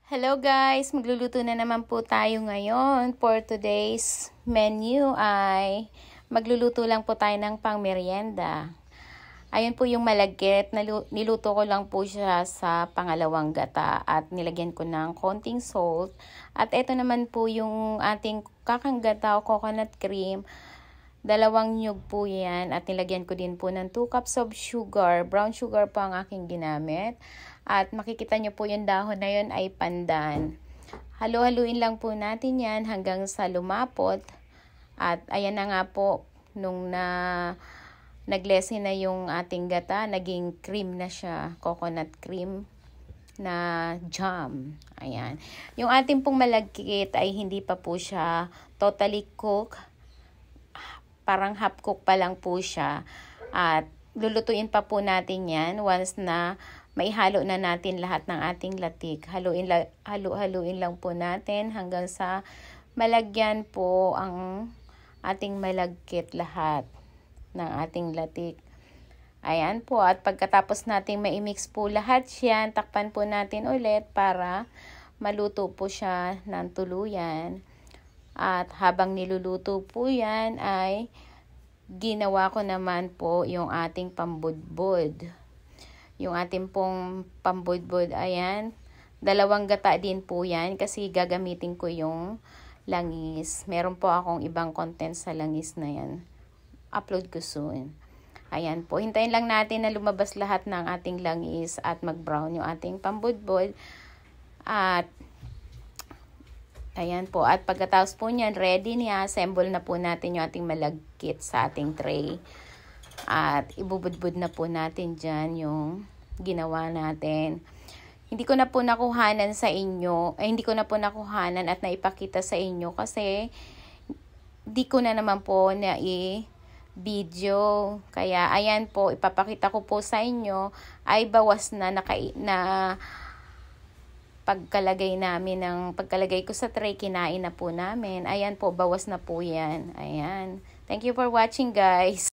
Hello guys! Magluluto na naman po tayo ngayon. For today's menu ay magluluto lang po tayo ng pang-merienda. Ayun po yung malagkit. Niluto ko lang po siya sa pangalawang gata at nilagyan ko ng konting salt. At ito naman po yung ating kakanggata o coconut cream. 2 nyug po yan at nilagyan ko din po ng 2 cups of sugar. Brown sugar po ang aking ginamit. At makikita nyo po yung dahon na yun ay pandan. Halu-haluin lang po natin yan hanggang sa lumapot. At ayan na nga po, nung naglesin na yung ating gata, naging cream na siya. Coconut cream na jam. Ayan. Yung ating pong malagkit ay hindi pa po siya totally cooked. Parang half cook pa lang po siya. At lulutuin pa po natin yan once na maihalo na natin lahat ng ating latik. Haluin lang po natin hanggang sa malagyan po ang ating malagkit lahat ng ating latik. Ayan po. At pagkatapos natin maimix po lahat yan, takpan po natin ulit para maluto po siya ng tuluyan. At habang niluluto po yan ay ginawa ko naman po yung ating pambudbud. Yung ating pong pambudbud, ayan. 2 gata din po yan kasi gagamitin ko yung langis. Meron po akong ibang content sa langis na yan. Upload ko soon. Ayan po. Hintayin lang natin na lumabas lahat ng ating langis at mag-brown yung ating pambudbud. At ayan po. At pagkatapos po niyan, ready niya. Assemble na po natin yung ating malagkit sa ating tray. At ibubudbud na po natin dyan yung ginawa natin. Hindi ko na po nakuhanan sa inyo. Hindi ko na po nakuhanan at naipakita sa inyo kasi di ko na naman po na i-video. Kaya ayan po, ipapakita ko po sa inyo ay bawas na pagkalagay ko sa tray, kinain na po namin. Ayan po, bawas na po yan. Ayan. Thank you for watching guys.